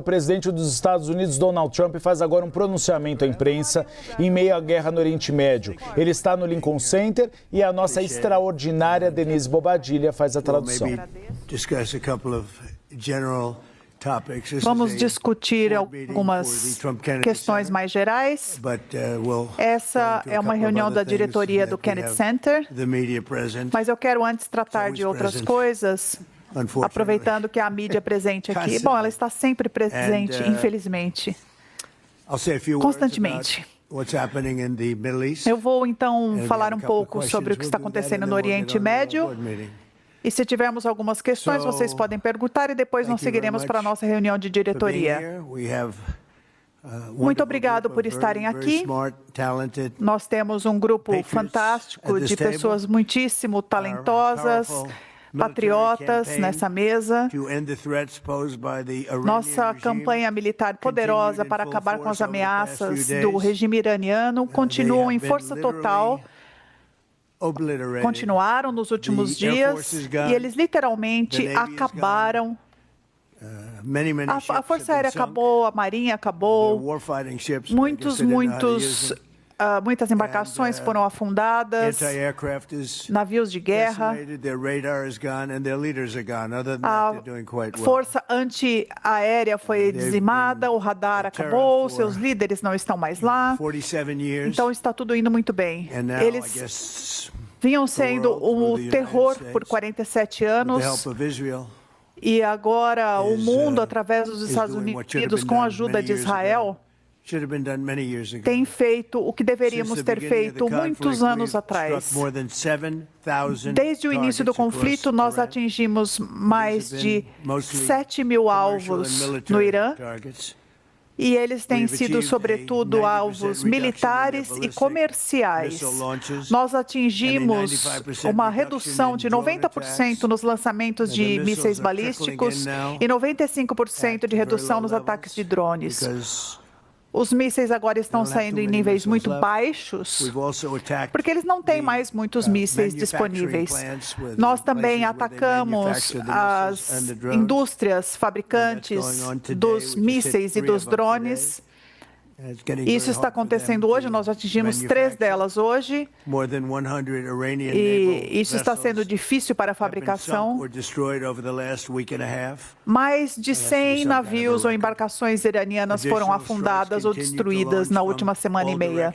O presidente dos Estados Unidos, Donald Trump, faz agora um pronunciamento à imprensa em meio à guerra no Oriente Médio. Ele está no Lincoln Center e a nossa extraordinária Denise Bobadilla faz a tradução. Vamos discutir algumas questões mais gerais. Essa é uma reunião da diretoria do Kennedy Center, mas eu quero antes tratar de outras coisas, aproveitando que a mídia é presente aqui. Bom, ela está sempre presente, infelizmente, constantemente. Eu vou, então, falar um pouco sobre o que está acontecendo no Oriente Médio. E se tivermos algumas questões, vocês podem perguntar e depois nós seguiremos para a nossa reunião de diretoria. Muito obrigado por estarem aqui. Nós temos um grupo fantástico de pessoas muitíssimo talentosas, patriotas nessa mesa. Nossa campanha militar poderosa para acabar com as ameaças do regime iraniano continua em força total. Continuaram nos últimos dias e eles literalmente acabaram. A Força Aérea acabou, a Marinha acabou, muitas embarcações foram afundadas, navios de guerra, a força antiaérea foi dizimada, o radar acabou, seus líderes não estão mais lá, então está tudo indo muito bem. Eles vinham sendo o terror por 47 anos. E agora o mundo, através dos Estados Unidos, com a ajuda de Israel, tem feito o que deveríamos ter feito muitos anos atrás. Desde o início do conflito, nós atingimos mais de 7.000 alvos no Irã. E eles têm sido, sobretudo, alvos militares e comerciais. Nós atingimos uma redução de 90% nos lançamentos de mísseis balísticos e 95% de redução nos ataques de drones. Os mísseis agora estão saindo em níveis muito baixos, porque eles não têm mais muitos mísseis disponíveis. Nós também atacamos as indústrias fabricantes dos mísseis e dos drones. Isso está acontecendo hoje, nós atingimos 3 delas hoje, e isso está sendo difícil para a fabricação. Mais de 100 navios ou embarcações iranianas foram afundadas ou destruídas na última semana e meia.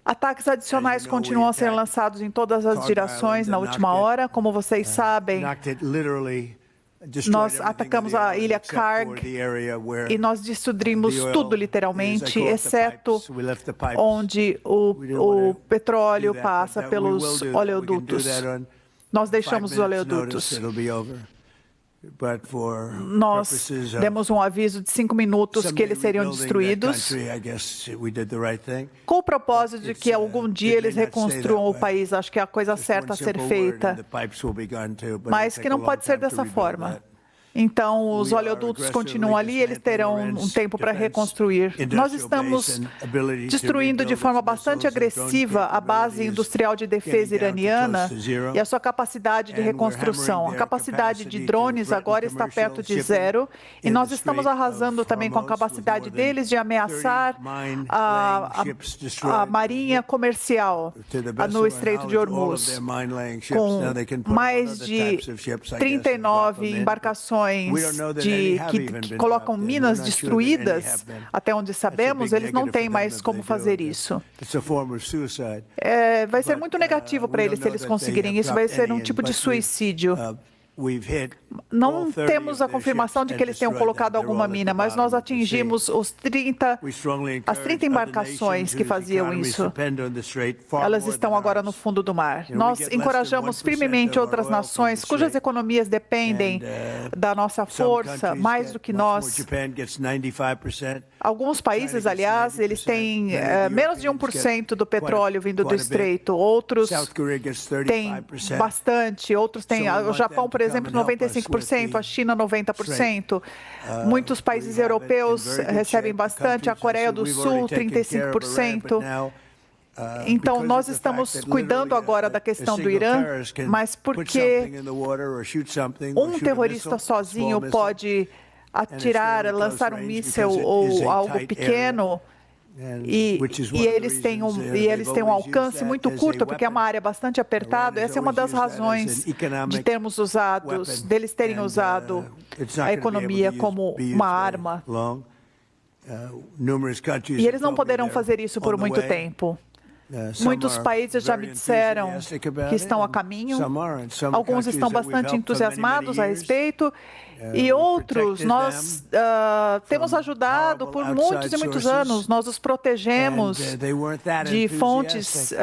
Ataques adicionais continuam a ser lançados em todas as direções na última hora. Como vocês sabem, nós atacamos a ilha Karg e nós destruímos tudo, literalmente, exceto onde o petróleo passa pelos oleodutos. Nós deixamos os oleodutos. Nós demos um aviso de 5 minutos que eles seriam destruídos, com o propósito de que algum dia eles reconstruam o país. Acho que é a coisa certa a ser feita, mas que não pode ser dessa forma. Então, os oleodutos continuam ali, eles terão um tempo para reconstruir. Nós estamos destruindo de forma bastante agressiva a base industrial de defesa iraniana e a sua capacidade de reconstrução. A capacidade de drones agora está perto de zero e nós estamos arrasando também com a capacidade deles de ameaçar a marinha comercial no Estreito de Hormuz, com mais de 39 embarcações que colocam minas destruídas, até onde sabemos, eles não têm mais como fazer isso. Vai ser muito negativo para eles se eles conseguirem isso, vai ser um tipo de suicídio. Não temos a confirmação de que eles tenham colocado alguma mina, mas nós atingimos as 30 embarcações que faziam isso. Elas estão agora no fundo do mar. Nós encorajamos firmemente outras nações cujas economias dependem da nossa força, mais do que nós. Alguns países, aliás, eles têm menos de 1% do petróleo vindo do estreito. Outros têm bastante, outros têm. O Japão, por exemplo, 95%, a China 90%. Muitos países europeus recebem bastante, a Coreia do Sul 35%. Então, nós estamos cuidando agora da questão do Irã, mas porque um terrorista sozinho pode atirar, lançar um míssil ou algo pequeno, e eles têm um alcance muito curto, porque é uma área bastante apertada. Essa é uma das razões deles terem usado a economia como uma arma. E eles não poderão fazer isso por muito tempo. Muitos países já me disseram que estão a caminho, alguns estão bastante entusiasmados a respeito, e outros nós temos ajudado por muitos e muitos anos. Nós os protegemos de fontes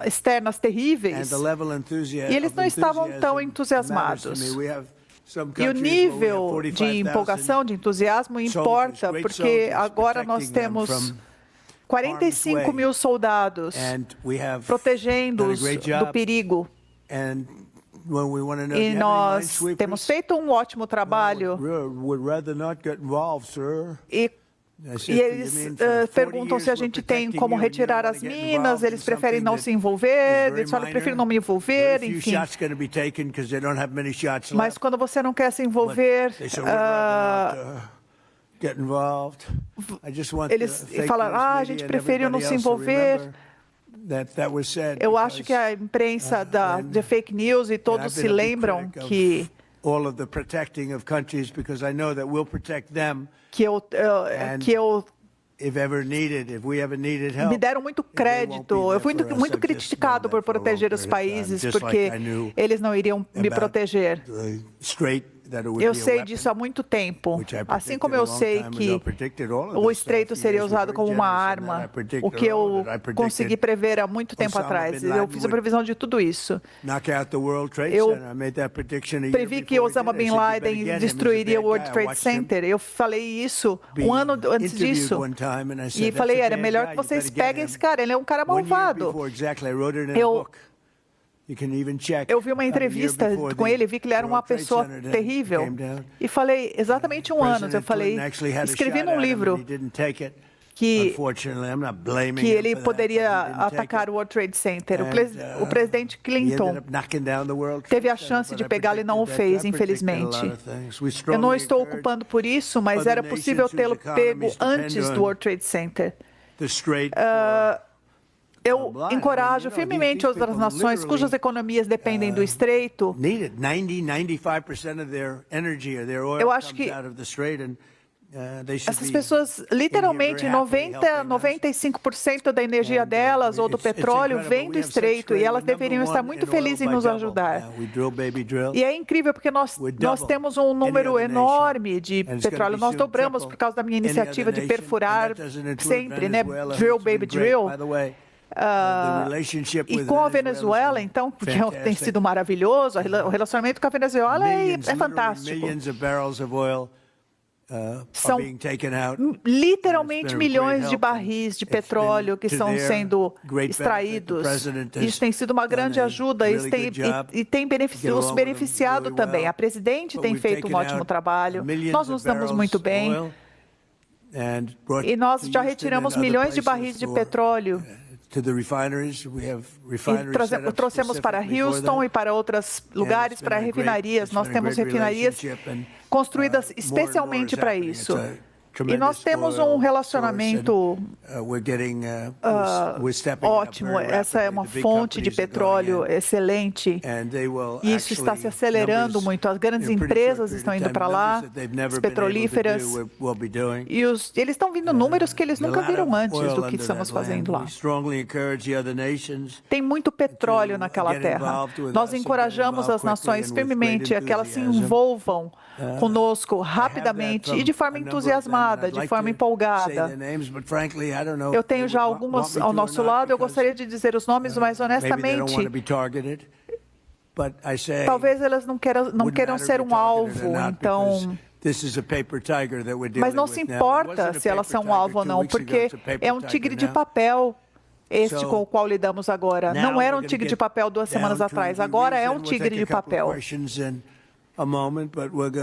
externas terríveis, e eles não estavam tão entusiasmados. E o nível de empolgação, de entusiasmo importa, porque agora nós temos 45 mil soldados protegendo-os do perigo. E nós temos feito um ótimo trabalho. E eles perguntam se a gente tem como retirar as minas, eles preferem não se envolver, eles falam, eu prefiro não me envolver, enfim. Mas quando você não quer se envolver, eles falam, a gente prefere não se envolver. Eu acho que a imprensa de fake news e todos se lembram que me deram muito crédito. Eu fui muito criticado por proteger os países, porque eles não iriam me proteger. Eu sei disso há muito tempo, assim como eu sei que o estreito seria usado como uma arma, o que eu consegui prever há muito tempo atrás. Eu fiz a previsão de tudo isso. Eu previ que Osama Bin Laden destruiria o World Trade Center. Eu falei isso um ano antes disso. E falei, era melhor que vocês peguem esse cara, ele é um cara malvado. Eu vi uma entrevista com ele, vi que ele era uma pessoa terrível. E falei, exatamente um ano, eu falei, escrevi num livro que ele poderia atacar o World Trade Center. O presidente Clinton teve a chance de pegá-lo e não o fez, infelizmente. Eu não estou ocupando por isso, mas era possível tê-lo pego antes do World Trade Center. Eu encorajo firmemente outras nações cujas economias dependem do estreito. Eu acho que essas pessoas, literalmente, 95% da energia delas ou do petróleo vem do estreito, e elas deveriam estar muito felizes em nos ajudar. E é incrível porque nós temos um número enorme de petróleo. Nós dobramos por causa da minha iniciativa de perfurar sempre, né? Drill, baby, drill. E com a Venezuela, então, que tem sido maravilhoso, o relacionamento com a Venezuela é fantástico. São literalmente milhões de barris de petróleo que estão sendo extraídos. Isso tem sido uma grande ajuda e tem os beneficiado também. A presidente tem feito um ótimo trabalho, nós nos damos muito bem. E nós já retiramos milhões de barris de petróleo. E trouxemos para Houston e para outros lugares, para refinarias. Nós temos refinarias construídas especialmente para isso. E nós temos um relacionamento ótimo. Essa é uma fonte de petróleo excelente. E isso está se acelerando muito. As grandes empresas estão indo para lá, as petrolíferas. E eles estão vindo números que eles nunca viram antes do que estamos fazendo lá. Tem muito petróleo naquela terra. Nós encorajamos as nações firmemente a que elas se envolvam conosco rapidamente e de forma entusiasmada, de forma empolgada. Eu tenho já algumas ao nosso lado, eu gostaria de dizer os nomes, mas honestamente, talvez elas não queiram ser um alvo, então... Mas não se importa se elas são um alvo ou não, porque é um tigre de papel este com o qual lidamos agora. Não era um tigre de papel 2 semanas atrás, agora é um tigre de papel.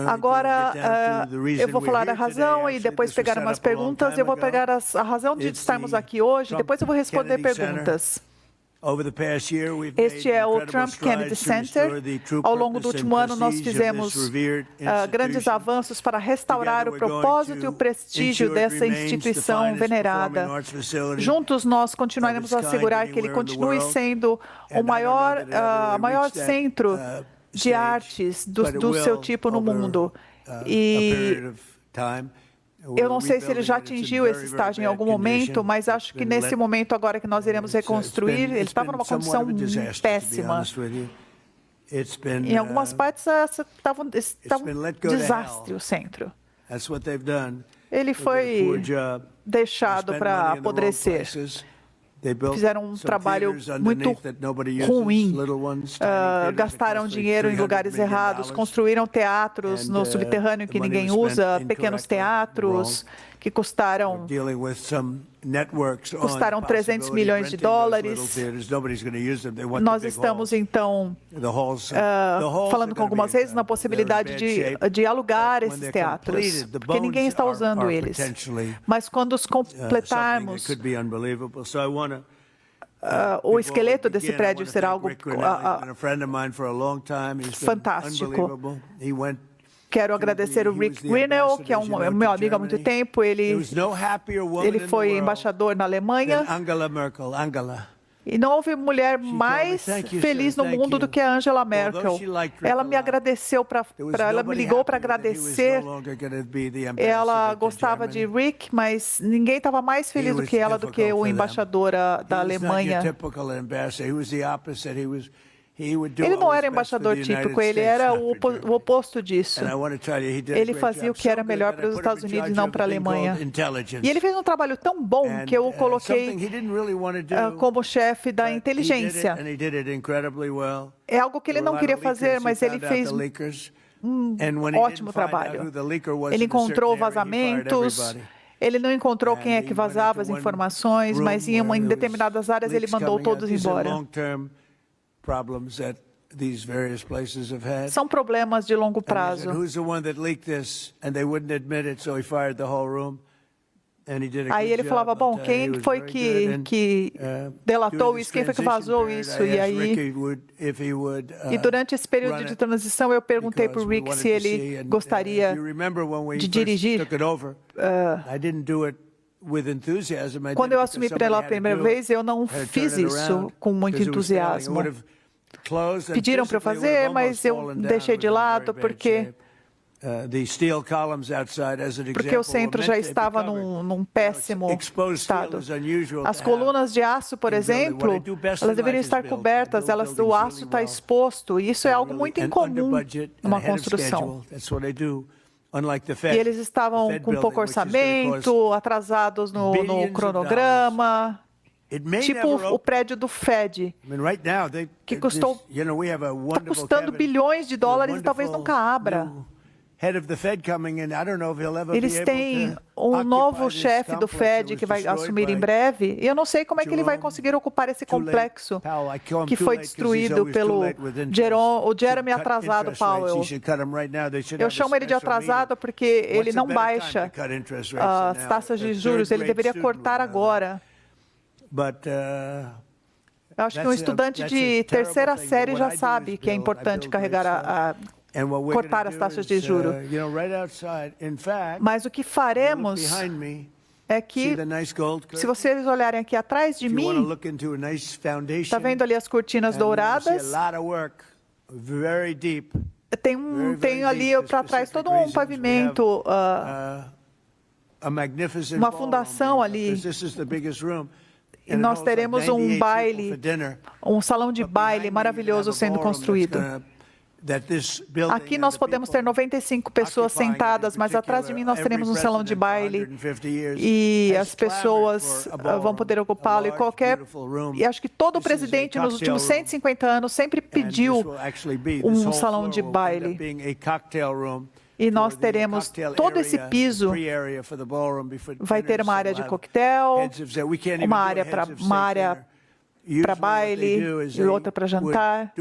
Agora, eu vou falar a razão e depois pegar umas perguntas. Eu vou pegar a razão de estarmos aqui hoje, depois eu vou responder perguntas. Este é o Trump Kennedy Center. Ao longo do último ano, nós fizemos grandes avanços para restaurar o propósito e o prestígio dessa instituição venerada. Juntos, nós continuaremos a assegurar que ele continue sendo o maior centro de artes do seu tipo no mundo. E eu não sei se ele já atingiu esse estágio em algum momento, mas acho que nesse momento agora que nós iremos reconstruir, ele estava numa condição péssima. Em algumas partes estava um desastre o centro. Ele foi deixado para apodrecer. Fizeram um trabalho muito ruim, gastaram dinheiro em lugares errados, construíram teatros no subterrâneo que ninguém usa, pequenos teatros que custaram 300 milhões de dólares. Nós estamos, então, falando com algumas vezes na possibilidade de alugar esses teatros, porque ninguém está usando eles. Mas quando os completarmos, o esqueleto desse prédio será algo fantástico. Quero agradecer o Rick Grinnell, que é meu amigo há muito tempo. Ele foi embaixador na Alemanha. E não houve mulher mais feliz no mundo do que a Angela Merkel. Ela me agradeceu, ela me ligou para agradecer. Ela gostava de Rick, mas ninguém estava mais feliz do que ela, do que o embaixador da Alemanha. Ele não era embaixador típico, ele era o oposto disso. Ele fazia o que era melhor para os Estados Unidos e não para a Alemanha. E ele fez um trabalho tão bom que eu o coloquei como chefe da inteligência. É algo que ele não queria fazer, mas ele fez um ótimo trabalho. Ele encontrou vazamentos. Ele não encontrou quem é que vazava as informações, mas em determinadas áreas ele mandou todos embora. São problemas de longo prazo. Aí ele falava, bom, quem foi que delatou isso? Quem foi que vazou isso? E durante esse período de transição, eu perguntei para o Rick se ele gostaria de dirigir. Quando eu assumi pela primeira vez, eu não fiz isso com muito entusiasmo. Pediram para eu fazer, mas eu deixei de lado porque o centro já estava num péssimo estado. As colunas de aço, por exemplo, elas deveriam estar cobertas, o aço está exposto, e isso é algo muito incomum numa construção. E eles estavam com pouco orçamento, atrasados no cronograma. Tipo o prédio do Fed, que está custando bilhões de dólares e talvez nunca abra. Eles têm um novo chefe do Fed que vai assumir em breve, e eu não sei como é que ele vai conseguir ocupar esse complexo que foi destruído pelo Jeremy atrasado Powell. Eu chamo ele de atrasado porque ele não baixa as taxas de juros, ele deveria cortar agora. Eu acho que um estudante de terceira série já sabe que é importante cortar as taxas de juros. Mas o que faremos é que, se vocês olharem aqui atrás de mim, está vendo ali as cortinas douradas? Tem ali para trás todo um pavimento, uma fundação ali. E nós teremos um baile, um salão de baile maravilhoso sendo construído. Aqui nós podemos ter 95 pessoas sentadas, mas atrás de mim nós teremos um salão de baile e as pessoas vão poder ocupá-lo. E acho que todo presidente nos últimos 150 anos sempre pediu um salão de baile. E nós teremos todo esse piso, vai ter uma área de coquetel, uma área para baile e outra para jantar.